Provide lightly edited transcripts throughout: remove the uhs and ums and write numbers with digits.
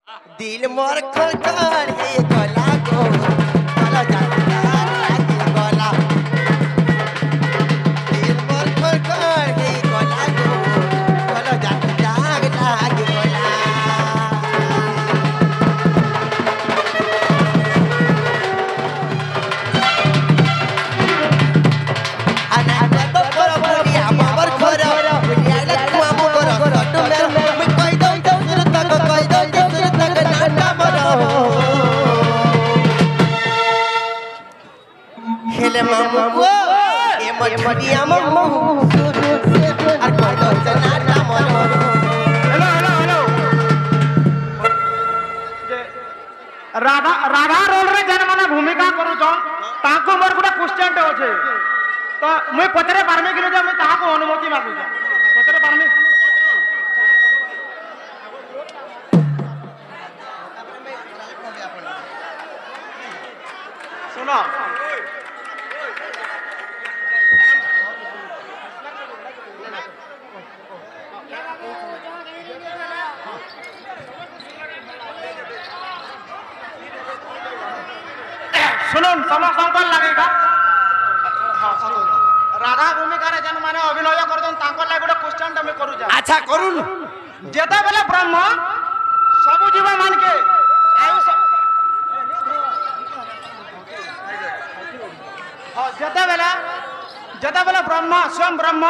दिल मोर खोल कर हे गला को गला जाता लागे गला दिल मोर खोल कर हे गला को गला जाता लागे गला ana ana por bolia amor khora bolia la tu amor satu mer me koi dau surat tak koi dau surat tak nata maro hele mamu ko e machdiya mamu ar koi dau nata maro hello Radha Radha रोल रे जन माने भूमिका करू छन ताको मोर गुडा question टे होचे तो मुई पचरे पारमे कि जे मुई ताको अनुमति मागु छ पचरे पारमे सुनो শুনুন সমস্ত লাগেগা রাধা ভূমিকার যেন মানে অভিনয় করছেন তাঁকর লাগে গোটে কোশ্চেনটা আমি করু যা अच्छा करुन যেতেবেলে ব্রহ্ম সবু জীব মানকে আয়ুষ যেতেবেলে ব্রহ্ম স্বয়ং ব্রহ্ম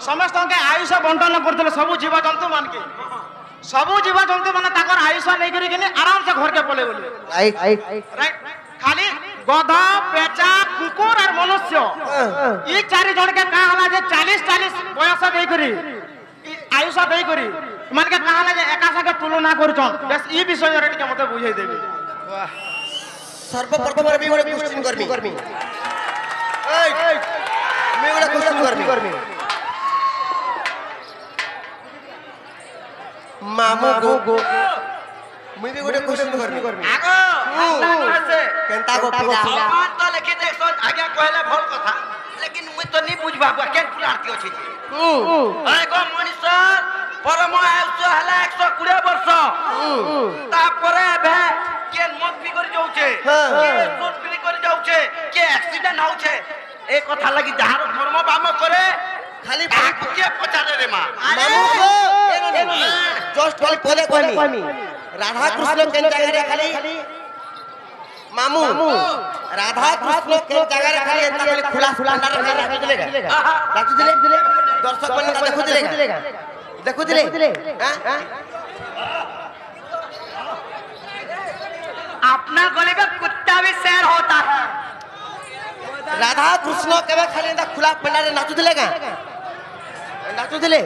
সমস্তকে আয়ুষ বন্টন করছিল সবু জীব জন্তু মানকে সবু জীব জন্তু মানে তাকর আয়ুষ নেই করি কিনে আরামসে ঘরকে পলে বলি রাইট খালি গধ পেঁচা কুকুর আর মনুষ্য এই চারি জনকে কা হলা যে 40 বয়স দেই করি আয়ুষ দেই করি মানকে কা হলা যে একা সাথে তুলনা করছন বেশ এই বিষয়রে টিকে মতে বুঝাই দেবে सर्वप्रथम मी गोटे क्वेश्चन करमी ए मी गोटे क्वेश्चन करमी मामा गो मी भी गोटे क्वेश्चन करमी आगो से केनता गो पिला भगवान तो लिखि देखसन आगे कहले भल कथा लेकिन मुई तो नहीं बुझ बाबू केन पुलारती अछि जे अरे गो मनीष परम आयुष हला 120 वर्ष तापरे भे केन मत भी कर जाउछे के सोट भी कर जाउछे के एक्सीडेंट होउछे ए कथा लागि जहार धर्म बाम करे खाली के पचारे रे मां मामू गो जस्ट खाली पदे कहमी राधा कृष्ण केन जगह रे खाली मामू राधा कृष्ण केन जगह रे खाली एता खाली खुला भंडार खाली राखु दिले दर्शक मन देखु दिले हां अपना गले का कुत्ता भी शेर होता है राधा कृष्ण केबे खाली एता खुला भंडार नाचु दिले का नाचु दिले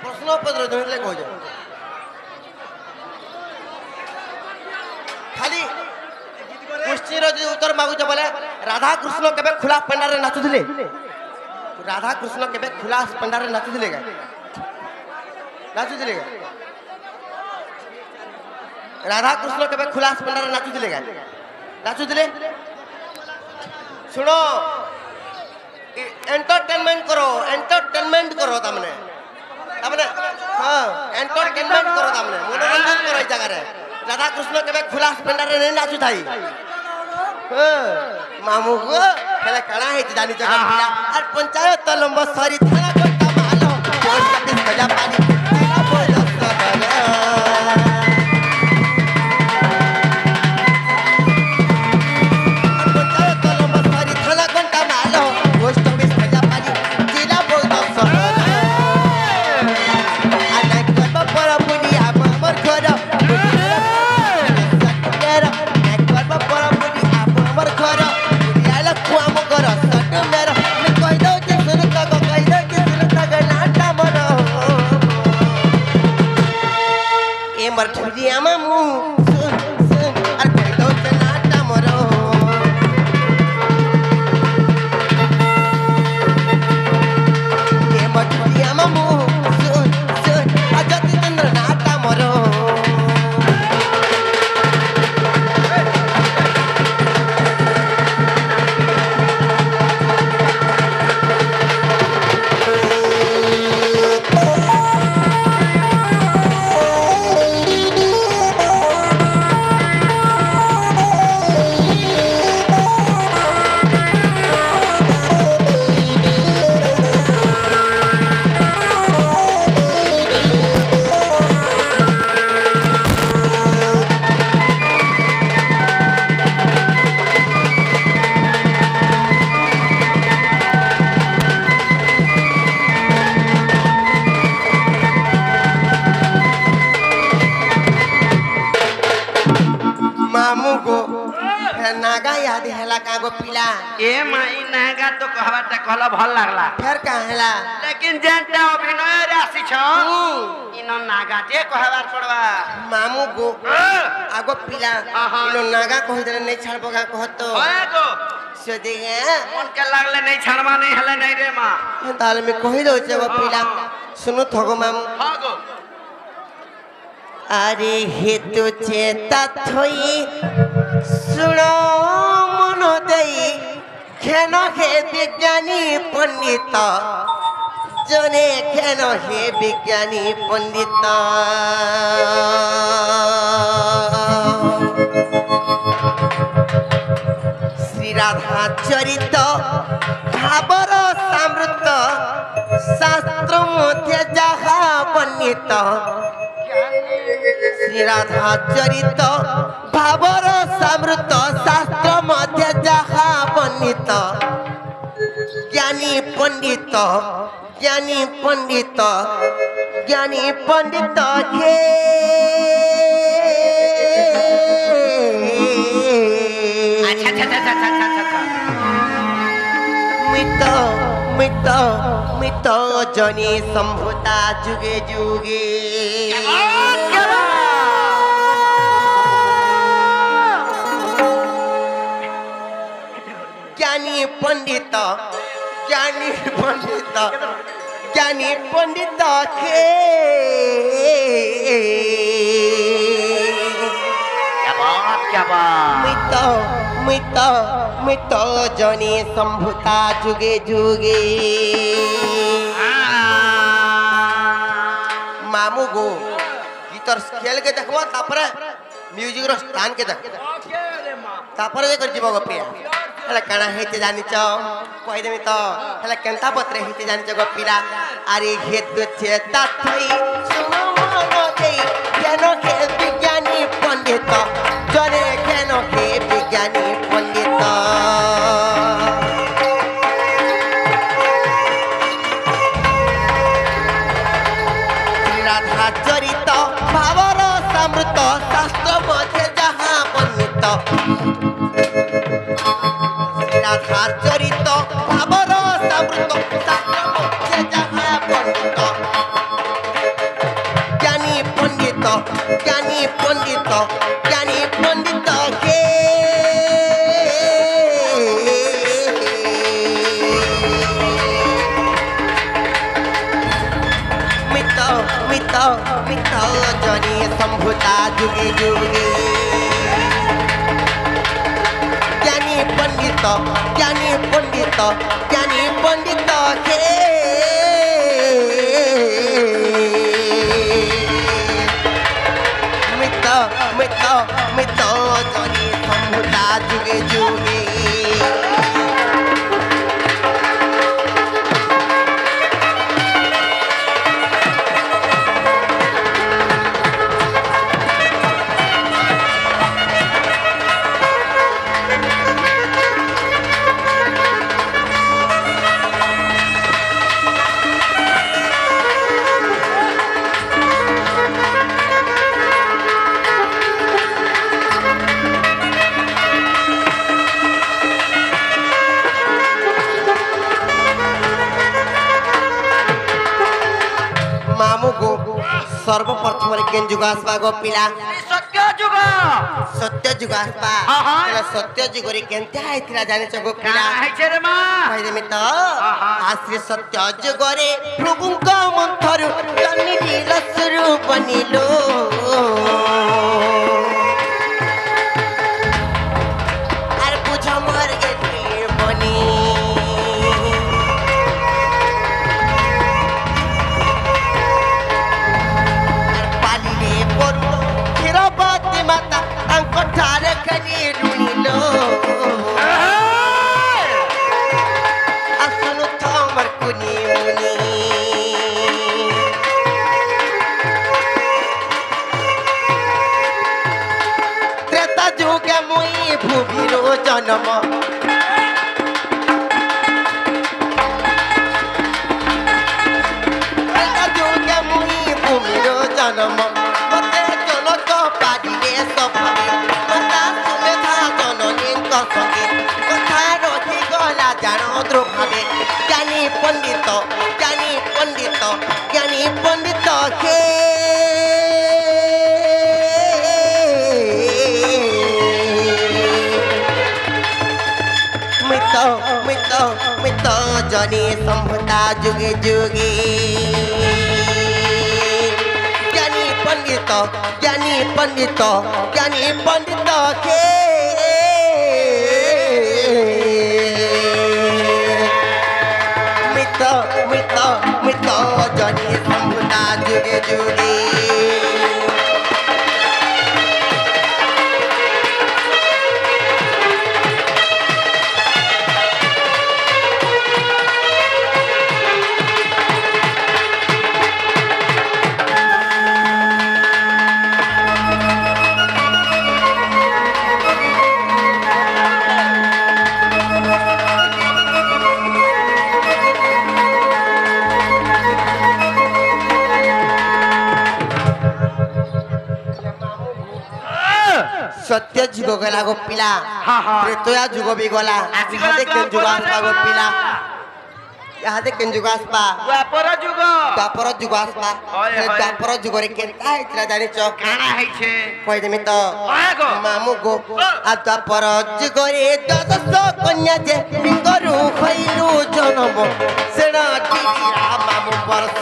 प्रश्न पत्र धरले कहो जा खाली क्वेश्चन रो उत्तर मागु छ बोले राधा कृष्ण केबे खुला भंडार नाचु दिले राधा कृष्ण केबे खुला भंडार नाचु दिले का नाचु दिले का राधा कृष्ण केबे खुला भंडार नाचु दिले का नाचु दिले सुनो एंटरटेनमेंट करो तमने हां एंटरटेनमेंट करो तमने मनोरंजन करो ई जगह रे राधा कृष्ण केबे खुला भंडार रे नाचु थाई मामू को खेला कणा है जानी जगह और पंचायत लंबा सारी थाना कोटा मालो पोस्ट ऑफिस बजा पानी तेरा बोल दस्ता पंचायत लंबा सारी थाना कोटा मालो पोस्ट ऑफिस बजा पानी तेरा बोल दस्ता आना को पर पुनिया हमर घर मरठुरिया मामू सुन अर कोई दो नाटा मरो ए मरठुरिया मामू सुन अजति चंद्र नाटा मरो गला का गो पिला ए माई नागा तो कहबाटा कहला भल लागला फिर कहला लेकिन जेंटा अभिनय रे आसी छ इनो नागा जे कहबार पड़वा मामू गो आगो पिला इनो नागा कहि देले नहीं छाड़बो गा कहतो ओए गो से देगे मन के लागले नहीं छाड़वा नहीं हले नहीं रे मां ताले में कहि दो छे गो पिला सुनो थगो मामू हां गो अरे हेतु चेता थई सुनो मनो देई खेनो हे विज्ञानी पंडित जने खेनो हे विज्ञानी पंडित श्री राधा चरित भावर समृत शास्त्र मध्य जहा पंडित श्री राधा चरित भावर समृत शास्त्र मध्य जहा पंडित ज्ञानी पंडित ज्ञानी पंडित ज्ञानी पंडित हे अच्छा अच्छा अच्छा अच्छा अच्छा मित मित मित जनी संभुता जुगे जुगे ज्ञानी पंडित ज्ञानी पंडित ज्ञानी पंडित के क्या बात मित मित मित जनी संभुता जुगे जुगे मामू गो गीतर खेल के देखबो तापरे म्यूजिक रो स्थान के देख तापरे जे कर जीव गो पिया हला काना हेते जानि छ कहि देमी त हला केंता पत्रे हेते जानि छ गो पिला अरे हेत छे ताथई सुनो मनो देई केनो के विज्ञानी पंडित जने केनो के विज्ञानी पंडित राधा चरित भावर समृत शास्त्र मध्य जहा पंडित राधा चरित भावर समृत शास्त्र मध्य जहा पंडित ज्ञानी पंडित ज्ञानी पंडित ज्ञानी पंडित हे मित मित मित जनी संभुता जुगे जुगे ज्ञानी पंडित ज्ञानी पंडित ज्ञानी पंडित हे मित मित मित जनी संभुता जुगे जुगे मामू गो सर्वप्रथम केन जुग आसबा गो पिला सत्य जुग सत्य जुग आसबा हाँ, हाँ। एला सत्य जुग रे केनते आइथिला जाने छ गो पिला है छे रे मां कहि देमी त हाँ। आश्री सत्य जुग रे प्रभुका मंथरु जन्नी दिलसरु बनिलो अरे पूछ मर गेली बनी पालिले परू खिरबती माता अंक ठारे खनी रुनिलो असनु थमर कुनी मुनी त्रेता जुगे मुई भूमिरो जन्म त्रेता जुगे मुई भूमिरो जन्म मते जनक पादिले सफरे मता सुमेधा जननी कसके भावे ज्ञानी पंडित के मित जनी संभता जुगे जुगे ज्ञानी पंडित के मित जनी संभता जुगे जुगे सत्य जुग गला गो पिला त्रेतया जुग भी गला इहादे केन जुग आसपा गो पिला इहादे केन जुग आसपा द्वापर जुग आसपा द्वापर जुग रे केनता हेतला जानि छ काना है छे कहि देमी त मामू गो आ द्वापर जुग रे 1200 कन्या जे बिंगरु खइलु जनम सेना टिया मामू परस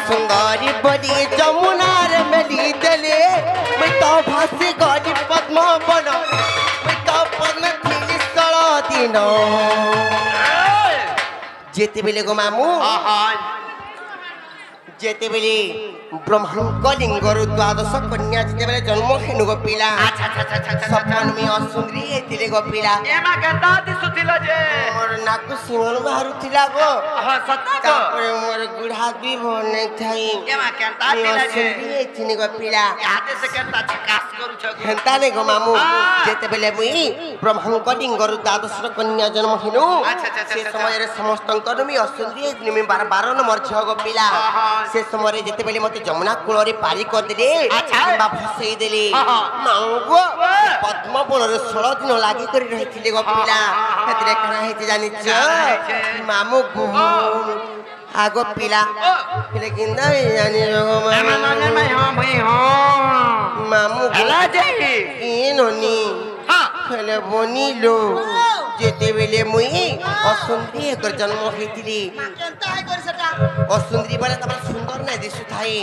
सुंदरी बड़ी जमुनार मेली देले मैं तो भासी गड़ी पद्म बन मैं तो पद्म थी स्थल दिन जेते बेले गो मामू जेते बेले ब्रह्मंक लिंगर 12 कन्या जेते बेले जन्म हेनु गो पिला सपन में असुंदरी हेतिले गो पिला एमा गंदा दिसुतिला जे मोर नाकु सिंहन बाहरु थिला गो सत्ता को तापरे मोर गुढ़ा भी बने थाई एमा केनता तिला जे असुंदरी हेतिने गो पिला हाथे से केनता छकास करू छ हेंता ने गो मामू जेते बेले मुई ब्रह्मंक लिंगर 12 कन्या जन्म हेनु से समय रे समस्तंकर मी असुंदरी हेतिने मी 12 नंबर छ गो पिला से समय रे जेते बेले मते जमुना कूल रे पारी कर देले बा फसई देले मांगो पद्म बन रे 16 दिन लागी करी रहिथिले गो पिला हेतरे कना हेति जानि छ मामू गो आगो पिला पिले किंदा जानि गो मामू हला जे इनोनी खेले बनिलो जेते बेले मुई असुंदरी एकर जन्म हेतिली असुंदरी बले तब सुंदर नै दिसु थाई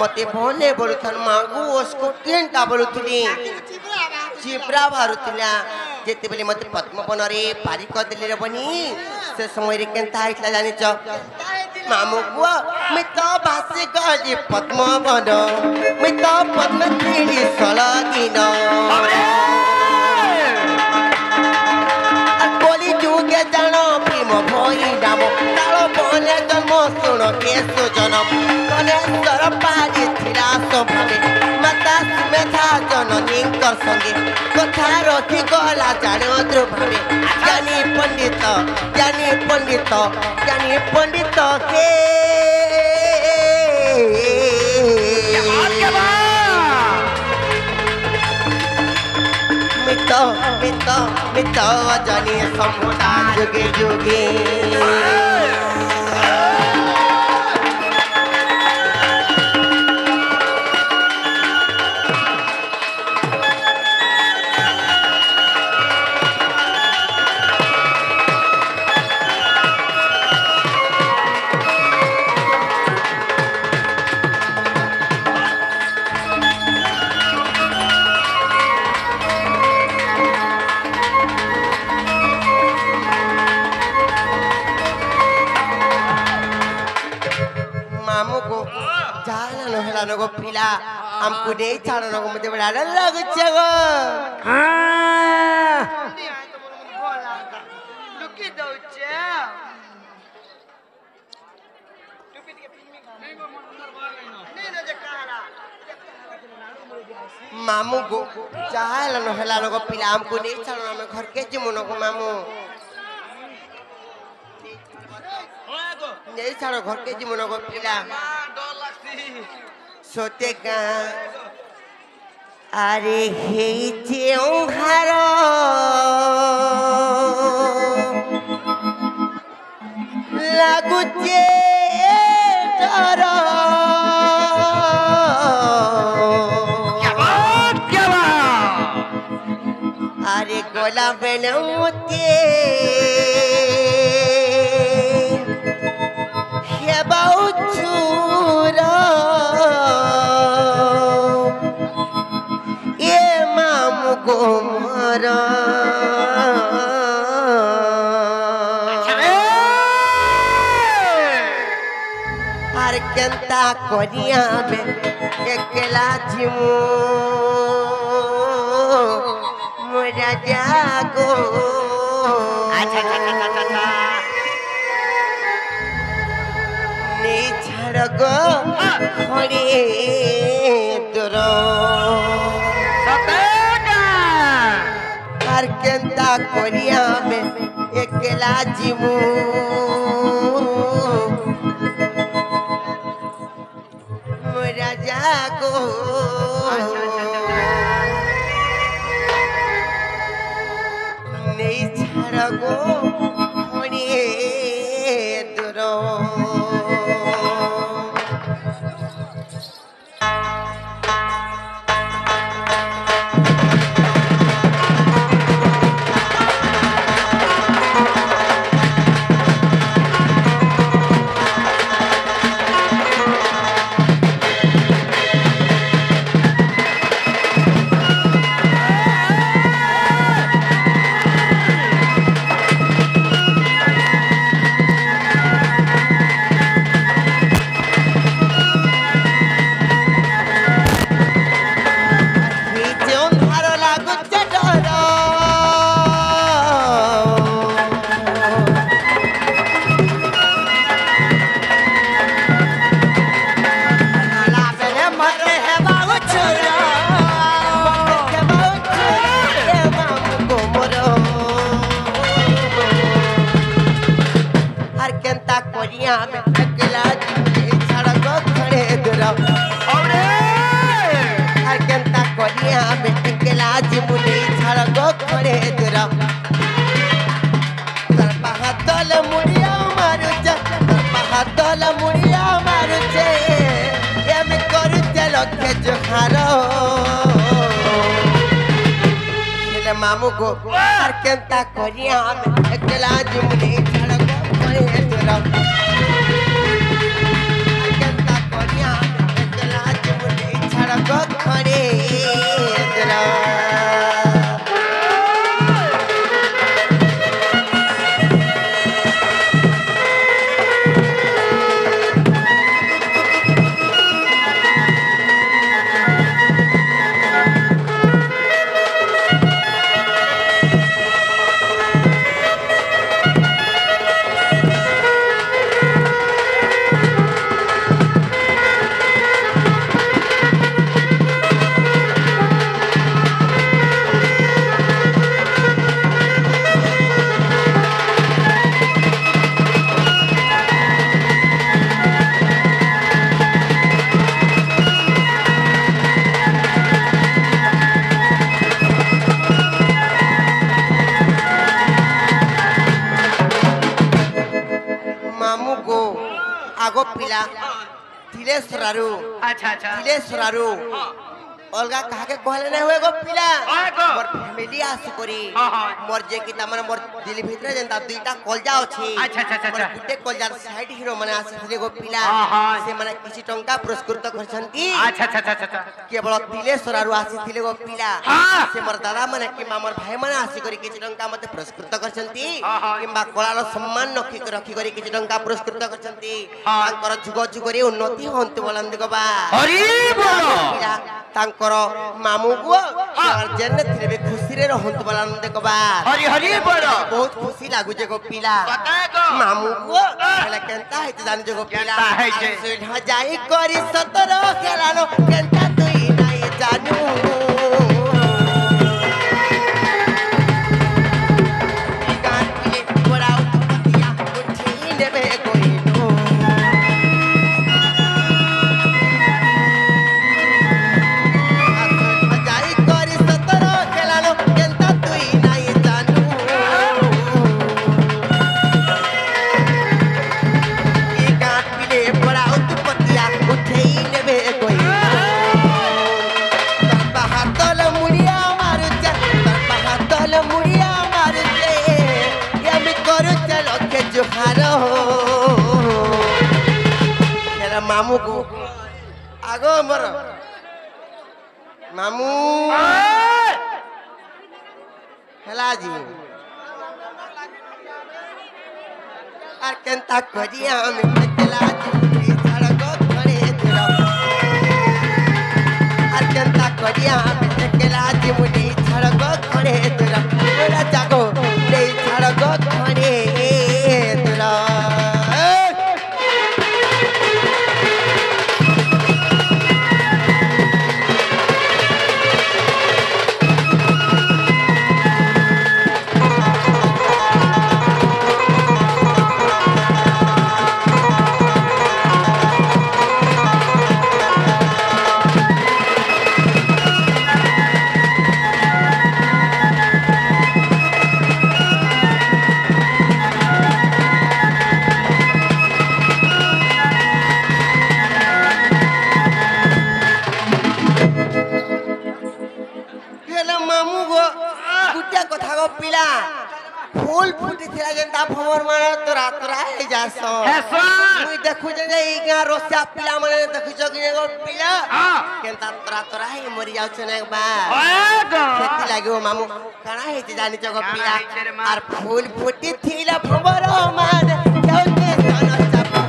मते भले बोलथन मागु उसको केनटा बोलुथली चिप्रा भारुतला जेते बेले मते पद्मवन रे पारी कर देले रे बनी से समय रे केनता आइतला जानि छ मामू गो मैं तो भासे गली पद्मवन मैं तो पद्म थीली सला दिन बोली जुगे जानो प्रेम भई नाम तालो बने जन्म सुन केसु जनम कनेश्वर पारी थिला स्वभावे माता सुमेधा जननी कर संगे कथा रखी गला जानो ध्रुभावे ज्ञानी पंडित के मित जानी समुदा जुगे जुगे जानो गो पिला हमको नहीं छाड़ो गो मुझे बड़ा डर लगे गो मामू गो चाहला न हला गो पिला हमको नहीं छाड़ो हम घर के जिमुनो गो मामू नहीं छाड़ो घर के जिमुनो गो पिला सोते का আরে হেইছে অংহার লাগুছে ডর আরে গলা বেলমতে হেবাউ চুর এ মামু গোমর আর কেনতা করিয়া বে একলা জিমু মোরা জাগো আচ্ছা নেই ছাড় গো খড়ে তোর আর কেনতা করিয়া বে একলা জিমু মোরা জাগো নেই ছাড় গো খড়ে তোর मामू को हर केंता करिया एकला जुमनी छड़को करे तोरा केंता करिया एकला जुमनी छड़को करे तोरा आगो पिला तिलेश्वरारू अच्छा तिलेश्वरारू अलगा कहा के कहले नहीं हुए गो पिला मोर फैमिली आसु करी मोर जे की तमन मोर दिल भीतर जनता दुईटा कलजा अछि अच्छा गुटे कलजार साइड हीरो माने आसी गो पिला से माने किछि टंका पुरस्कृत करछंती अच्छा केवल तिलेश्वरारू आसी गो पिला से मोर दादा माने कि मोर भाई माने आसी करी किछि टंका मते पुरस्कृत करछंती किबा कलार सम्मान रखी करी किछि टंका पुरस्कृत करछंती तांकर जुग जुगरे उन्नति होंतु बोलन देखबा हरि बोल तांकर मामू को जेने थिरे खुशी रे रहंतु बोलन देखबा हरि हरि बोल बहुत खुशी लागु जे गो पिला मामू को हला केनता है जान जे गो पिला सुधा जाई करी सतर खेलानो केनता तुई नाही जानू जाई ধারো হেলা মামু গো আগো মর মামু হেলা জি আর কেনতা করিয়া আমি একলা জি ছাড়গ ঘরে দিল আর কেনতা করিয়া আমি একলা জি মুনি ছাড়গ ঘরে দিল ওরা জাগো এই ছাড়গ ঘরে দিল पिला फूल फूटी थिला जेंता भवर मारे तोरा तोरा हे जासो मुई देखु जे ई गा रोसिया पिला माने देखु जो कि एगो पिला केंता तोरा तोरा हे मरि जाउ छने एक बार खेती लागियो मामू काना हे जानि जगो पिला आर फूल फूटी थिला भवर माने केउते सन चपा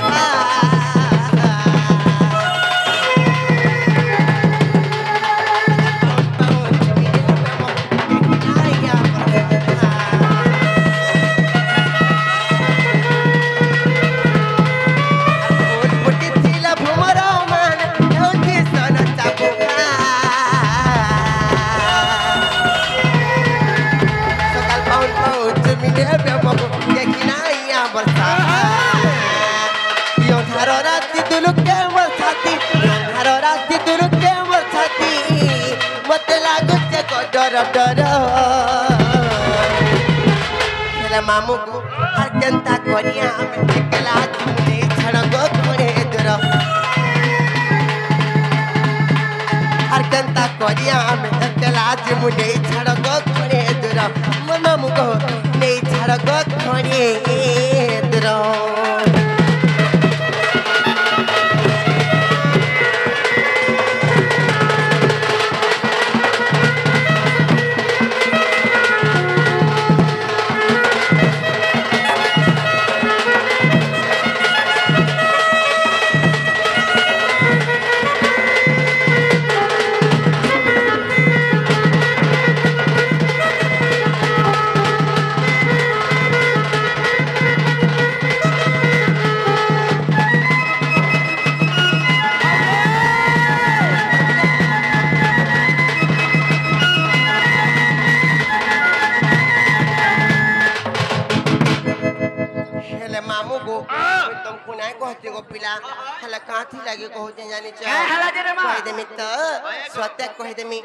मामू को हर जनता कोरिया में एकला तुमने छड़गो घरे दूर हर जनता कोरिया में एकला तुमने छड़गो घरे दूर मामू को नहीं छड़गो घरे दूर पिला हला काथी लागे कहू जे जानि छ हला जे रे मा कहि देमी त सत्य कहि देमी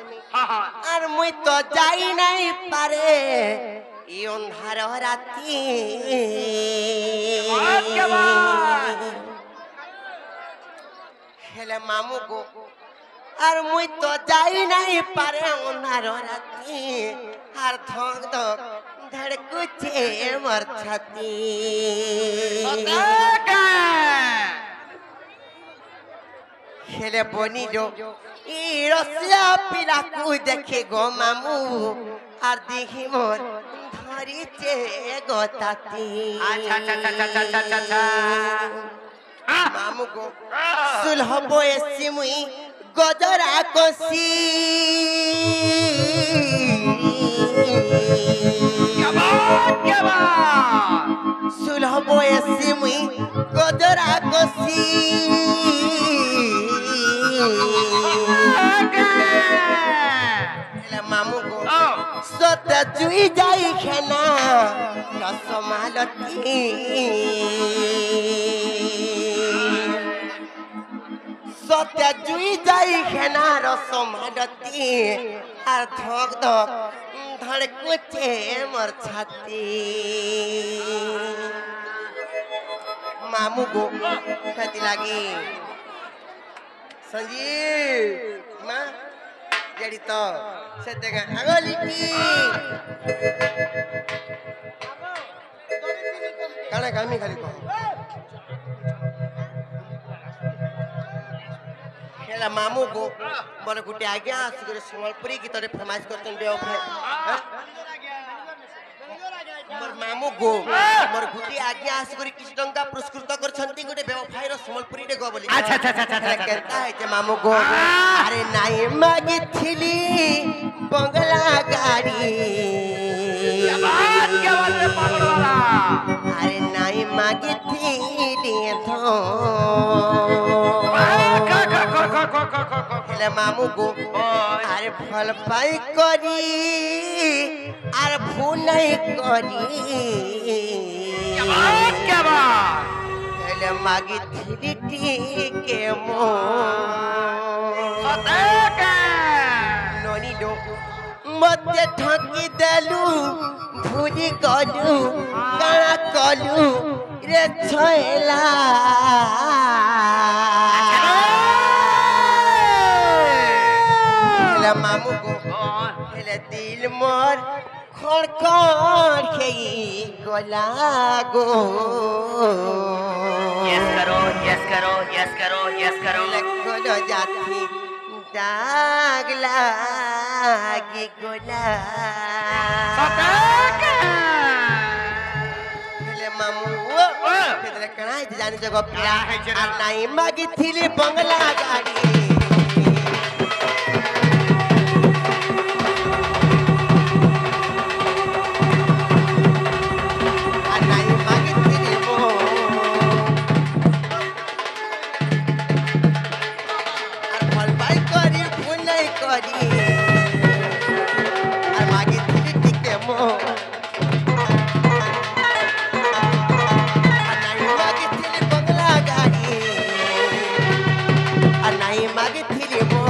आर मुई तो जाई नहीं पारे ई अंधार राती हेले मामू को आर मुई तो जाई नहीं पारे अंधार राती आर थक दो धड़कुचे मर छाती हेले बनी जो ई रसिया पिला को देखे गो मामू आर देखी मोर धरी चे गोताती अच्छा मामू को सुलह बोएसी मुई गजरा कोसी सुलह बोएसी मुई गजरा कोसी मामू को सत जुई जाई खेना रसमालती सत जुई जाई खेना रसमालती आर धक धक धड़कुचे मोर छाती मामू को कति लागी संजीव मां जड़ी तो से देखा आगो लिपि কানে কামি খালি কম হেলা মামু গো মোর গুটি আজ্ঞা আসিকরে সম্বলপুরি গীতরে ফরমাইশ করতেন বেওফাই মোর মামু গো মোর গুটি আজ্ঞা আসিকরে কিছু টঙ্কা পুরস্কৃত করছন্তি গুটি বেওফাইর সম্বলপুরি রে গো বলি আচ্ছা আচ্ছা আচ্ছা আচ্ছা কেনতা হইছে মামু গো আরে নাই মাগিছিলি বঙ্গলা গাড়ি क्या बात है पागल वाला আরে নাই মাগিছিলি হেলে মামু গো আরে ফল পাই করি আর ভুলাই করি क्या बात হেলে মাগিছিলি টিকে মো ননি লো মতে ঠকি দেলু ভুলি গলু কাଣା কলু রে ছয়লা হেলে মামু গো হেলে দিল মোর খড়খড় খেই গলা গো यस करो यस करो यस करो यस करो গলো যাত্রী দাগ লাগি গোলা হেলে মামু সেটা কেনা হয়েছে জানিছ গো পিলা আর নাই মাগিছিলি বংলা গাড়ি আর নাই মাগিছিলি আর ফল পাই করি ভুল নাই করি আর মাগিছিলি টিকে মো আর নাই মাগিছিলি বংলা গাড়ি আর নাই মাগিছিলি মো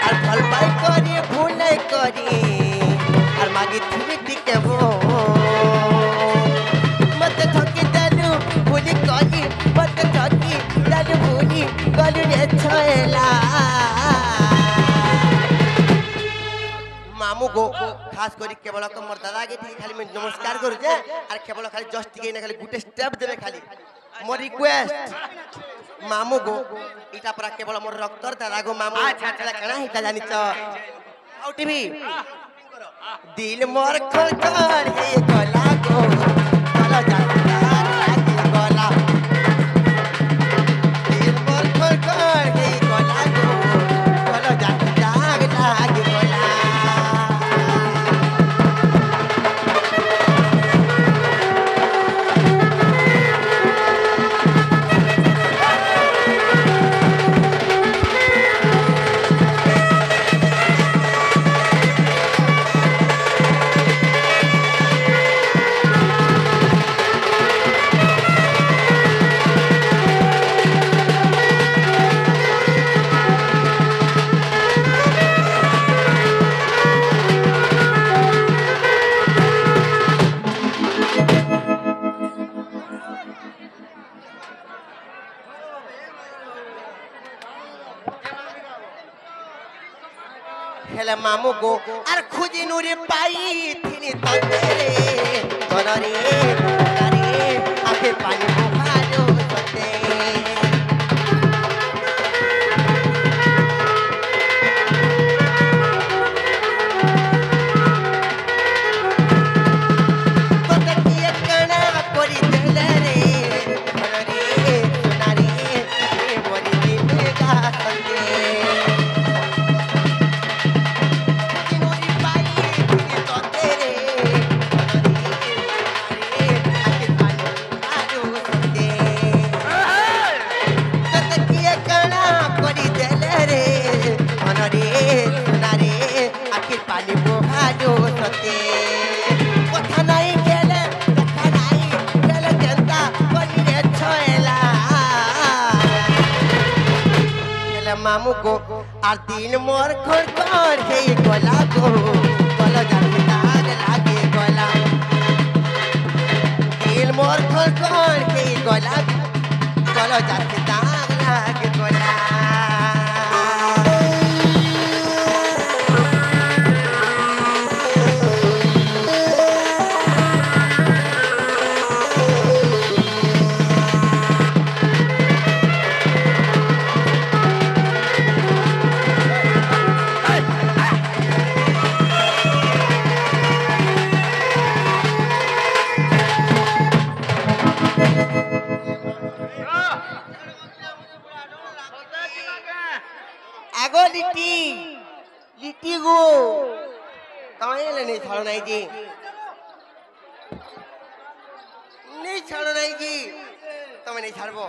আর ফল পাই করি ভুল নাই করি আর মাগিছিলি টিকে মো মতে ঠকি দেলু ভুলি কলি মতে ঠকি দেলু ভুলি কলি রে ছয়লা মামু গো খাস করি কেবল মোর দাদা কে খালি আমি নমস্কার করুছে আর কেবল খালি জস্ট টিকে না খালি গুটে স্টেপ দেবে খালি মোর রিকোয়েস্ট মামু গো এটা পরা কেবল মোর রক্তর দাদা গো মামু আচ্ছা আচ্ছা কেনা হিতা জানিছ আউ টিভি দিল মোর খড়খড় হে গলা গো গলা যাত্রা লাগি গলা দিল মোর খড়খড় হে গলা গো গলা যাত্রা লাগি গলা হেলে মামু গো আর খুঁজি নুরে পাই থিনি ততে গনরে গনরে আগে পানি ভালো ততে তোতে কি কণা করি দেলে রে গনরে সোনারে মরি দিলে গা ততে মামু গো আর দিল মোর খড়খড় হে গলা গো গলা যাতে দাগ লাগে গলা দিল মোর খড়খড় হে গলা গলা যাতে দাগ লাগে গলা कि नहीं छाड़ नहीं कि तुम्हें नहीं छाड़बो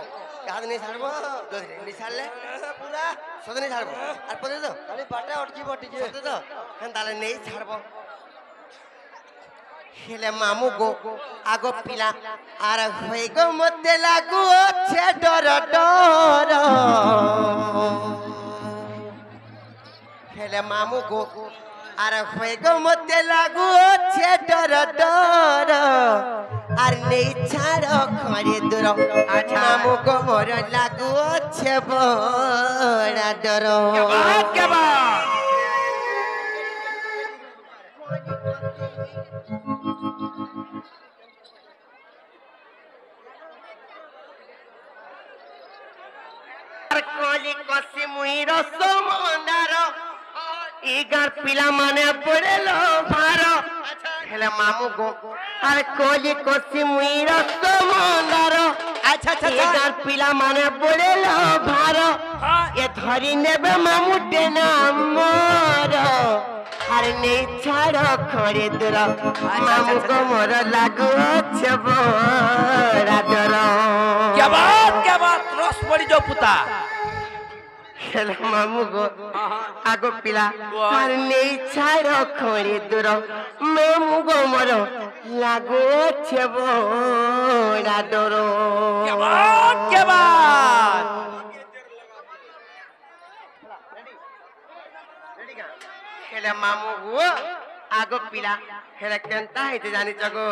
याद नहीं छाड़बो नहीं छाड़ले पूरा सद नहीं छाड़बो और पते तो खाली बाटा अटकी बटी जे पते तो हम ताले नहीं छाड़बो हेले मामू गो आगो पिला आर होई गो मते लागू छे डर डर हेले मामू गो आर होई गो मते लागू छे डर डर आर नहीं छाड़ खरे दूर मामू गो मोर लागू छे बड़ा डर क्या बात कोली कसी मुई रसमंदार इगार पिला माने पड़ेलो भारो हेले मामू गो अरे कोली कसी मुई रसमंदार अच्छा अच्छा इगार पिला माने पड़ेलो भारो ये धरी नेबे मामू टेना मोर अरे नहीं छाड़ो खड़े दूर मामू को मोर लागू छे बड़ा डर क्या बात रस पड़ी जो पुता हेले मामू गो आगो पिला और नहीं छाड़ो खड़े दूर मामू गो मोर लागू छे बड़ा डर क्या बात हेले मामू गो आगो पिला हेले केनता है जानी जगो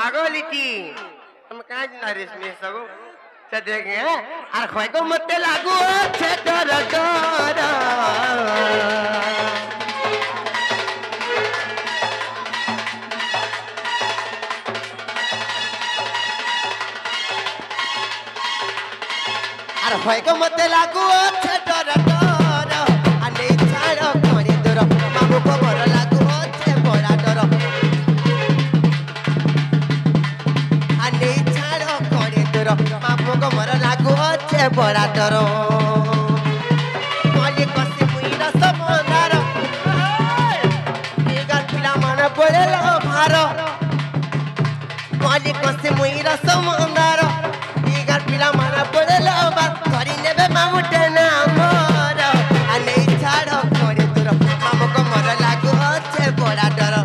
आगो लिटी तुम कहाँ जिना रेशमी सगो से देखे और खोई को मत लागू छे डर डर और खोई को मत लागू छे डर डर अने छाड़ो खड़ी दूर मामू को मोर लागू छे बड़ा डर अने छाड़ो खड़ी दूर मामू को मोर लागू छे बड़ा डर कोली कसी मुई रसमंदार इगार पिला माने पड़ेलो भारो कोली कसी मुई रसमंदार इगार पिला माने पड़ेलो भार धरी नेबे मामू टेना मोर अने छाड़ो खड़ी दूर मामू को मोर लागू छे बड़ा डर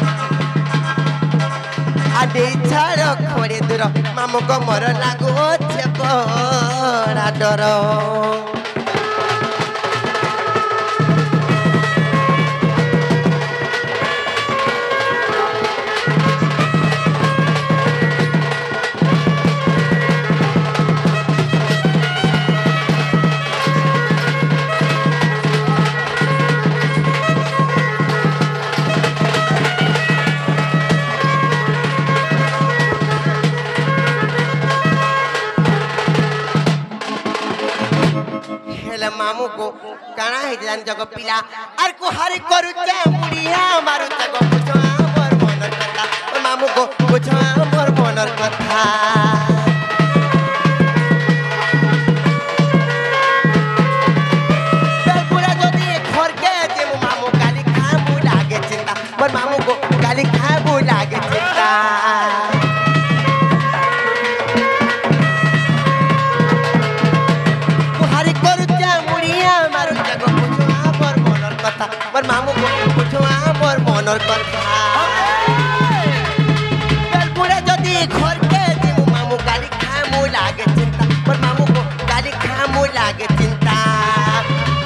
अने छाड़ो खड़ी दूर मामू को मोर लागू छे बड़ा डर हेले मामू को काना है जान जगो पिला आर को हरि करू चे मुड़िया मारू जगो बुझा मोर मनर कथा ओ मामू को बुझा मोर मनर कथा बेलपुरा जदी घर के जे मामू गाली खाबू लागे चिंता मोर मामू को गाली खाबू लागे चिंता मोर मामू को बुझवा मोर मनर कथा बेलपुरा जदी घर के जे मामू गाली खामू लागे चिंता मोर मामू को गाली खामू लागे चिंता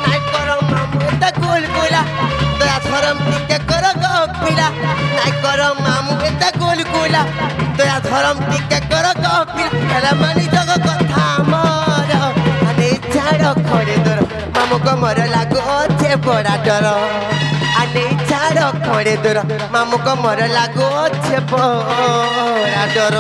नाइ करो मामू एता गुलगुला दया धरम टिके करो गो पिला नाइ करो मामू एता गुलगुला दया धरम टिके करो गो पिला हेला मानी जग कथा मोर अने छाड़ो खड़े दूर मामू को मोर लागू छे बड़ा डर अने छाड़ो खड़े दूर मामू को मोर लागू छे बड़ा डर